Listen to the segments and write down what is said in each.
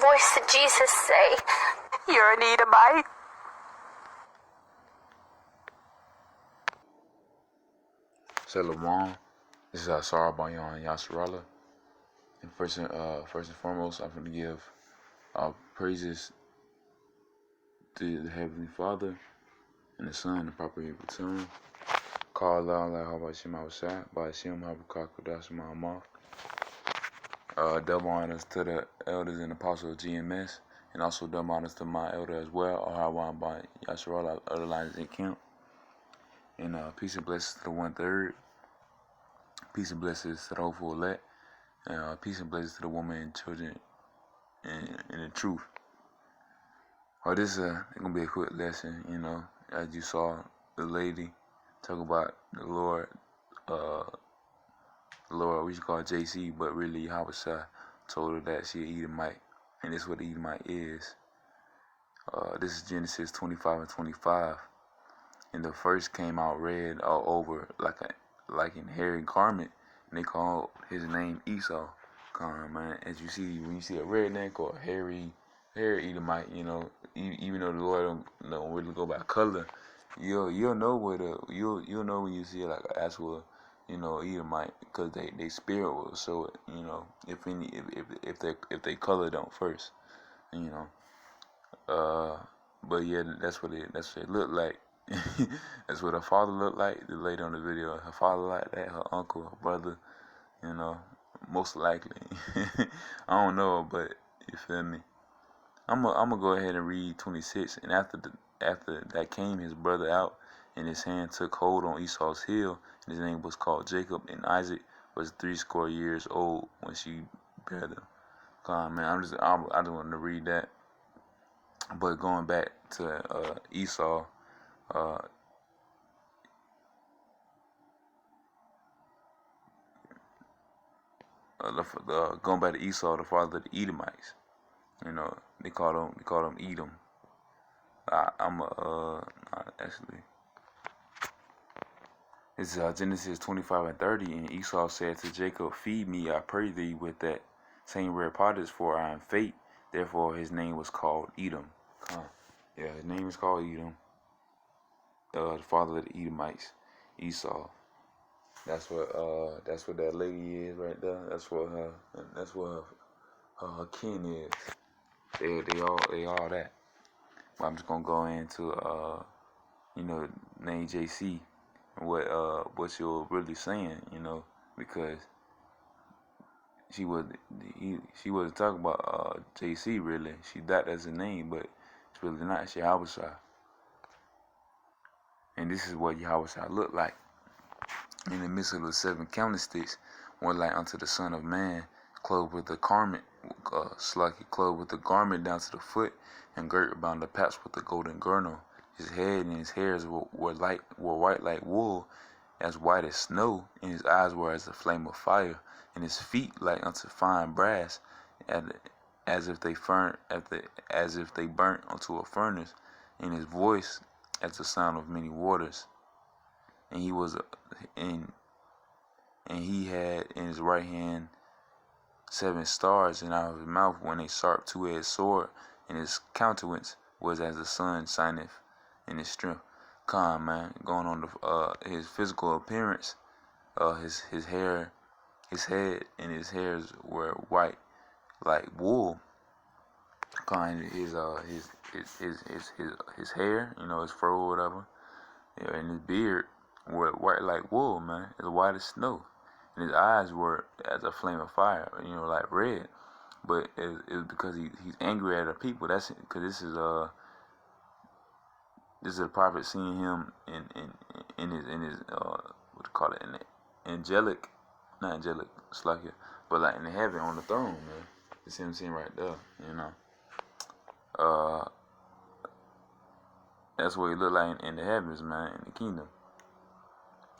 voice did Jesus say, "You're an Edomite"? Shalom. This is Asar Bayan Yasserallah. And first and foremost, I'm going to give praises to the Heavenly Father and the Son, the proper return. Call Allah Habashim Awasai, Bashim Habakak Kudash Ma'amaf. Double honors to the elders and apostles of GMS, and also double honors to my elder as well, Ahawan by Yasserallah, other lines in camp. And peace and blessings to the 1/3. Peace and blessings to the hopeful elect. And peace and blessings to the woman and children in the truth. This is going to be a quick lesson, as you saw the lady talk about the Lord, we should call it JC, but really Habashai told her that she an Edomite, and this is what the Edomite is. This is Genesis 25 and 25. And the first came out red all over like in hairy garment, and they called his name Esau. Come on, man. As you see, when you see a redneck or a hairy Edomite, even though the Lord don't really go by color, you'll know you'll know when you see like an actual Edomite, because they spirit will show it. If they color don't first, but yeah, that's what it looked like. That's what her father looked like. The lady on the video, her father like that, her uncle, her brother, most likely. I don't know, but you feel me? I'm gonna go ahead and read 26. And after that came his brother out, and his hand took hold on Esau's heel, and his name was called Jacob, and Isaac was 60 years old when she bare them. Come on, man. I just wanted to read that. But going back to Esau. Going back to Esau, the father of the Edomites, they call him Edom. Actually, this is Genesis 25 and 30, and Esau said to Jacob, "Feed me, I pray thee, with that same rare pottage, for I am fat." Therefore, his name was called Edom. His name is called Edom. The father of the Edomites, Esau. That's what that lady is right there. That's what her kin is. They all that. But I'm just gonna go into name JC and what you're really saying, because she wasn't talking about JC really. That's a name, but it's really not. She Habashai. And this is what Yahweh looked like. In the midst of the 7 candlesticks, one like unto the Son of Man, clothed with a garment, clothed with a garment down to the foot, and girt about the paps with a golden girdle. His head and his hairs were white like wool, as white as snow, and his eyes were as a flame of fire, and his feet like unto fine brass, as if they burnt unto a furnace, and his voice as the sound of many waters. And he had in his right hand 7 stars, and out of his mouth went a sharp 2-edged sword, and his countenance was as the sun shineth in his strength. Come, man, going on his physical appearance, his hair, his head and his hairs were white like wool. His hair, his fur or whatever, and his beard were white like wool, man. As white as snow. And his eyes were as a flame of fire, like red. But it was because he's angry at the people. That's because this is a prophet seeing him in his what do you call it, in the angelic, not angelic, but like in the heaven on the throne, man. You see him seeing right there, That's what he looked like in the heavens, man, in the kingdom.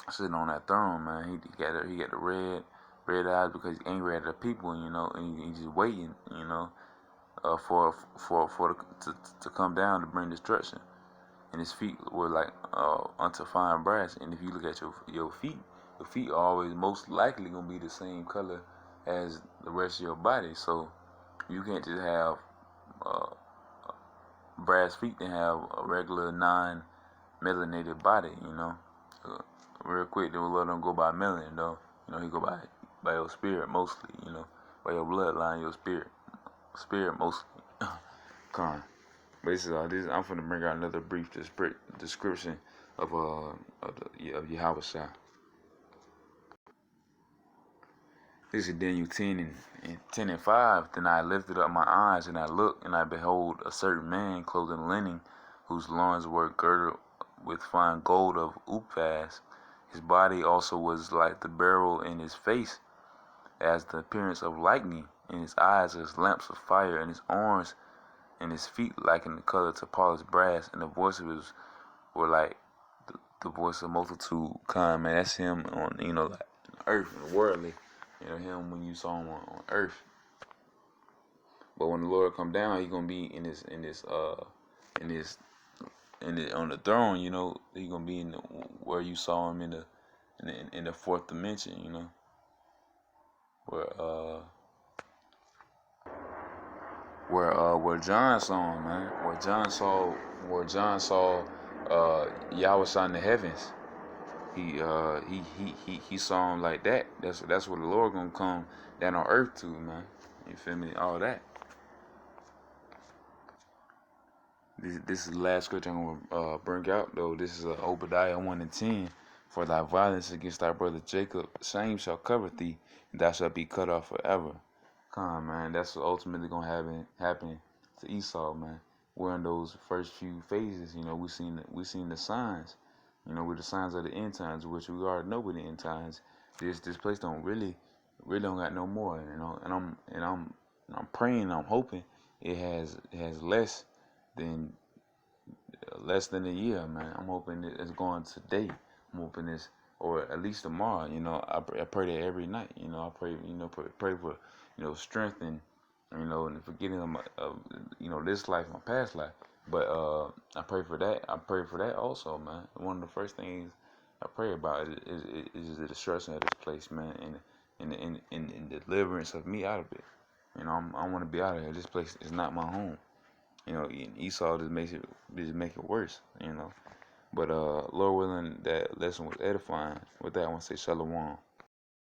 Sitting on that throne, man. He got the red eyes because he's angry at the people, and he's just waiting, for to come down to bring destruction. And his feet were like unto fine brass. And if you look at your feet are always most likely gonna be the same color as the rest of your body. So you can't just have brass feet than have a regular non-melanated body. Uh, Real quick, they will let them go by melanin though. He go by your spirit mostly. By your bloodline, your spirit mostly. Con. But this. I'm finna bring out another brief description of Yahweh Shah. This is Daniel 10:5. Then I lifted up my eyes, and I looked, and I behold a certain man clothed in linen, whose loins were girded with fine gold of Uphaz. His body also was like the beryl, in his face as the appearance of lightning, in his eyes as lamps of fire, in his arms and his feet like in the color to polished brass, and the voice of his were like the voice of multitude. Man, that's him on like earth and worldly. Him when you saw him on earth. But when the Lord come down, he gonna be in this on the throne. He gonna be where you saw him in the fourth dimension. Where where John saw him, man. Where John saw Yahweh in the heavens. He saw him like that. That's where the Lord gonna come down on earth to, man. You feel me? All that. This is the last scripture I'm gonna bring out though. This is Obadiah 1:10. For thy violence against thy brother Jacob, shame shall cover thee, and thou shalt be cut off forever. Come on, man. That's what ultimately gonna happen to Esau, man. We're in those first few phases. We seen the signs. With the signs of the end times, which we already know with the end times. This place don't really don't got no more. And I'm praying. I'm hoping it has less than a year, man. I'm hoping it's going today. I'm hoping it's, or at least tomorrow. I pray that every night. I pray, pray for, strength and, and forgetting of this life, my past life. But I pray for that. I pray for that also, man. One of the first things I pray about is the destruction of this place, man, and deliverance of me out of it. I want to be out of here. This place is not my home. Esau just make it worse. But Lord willing, that lesson was edifying. With that, I want to say shalom.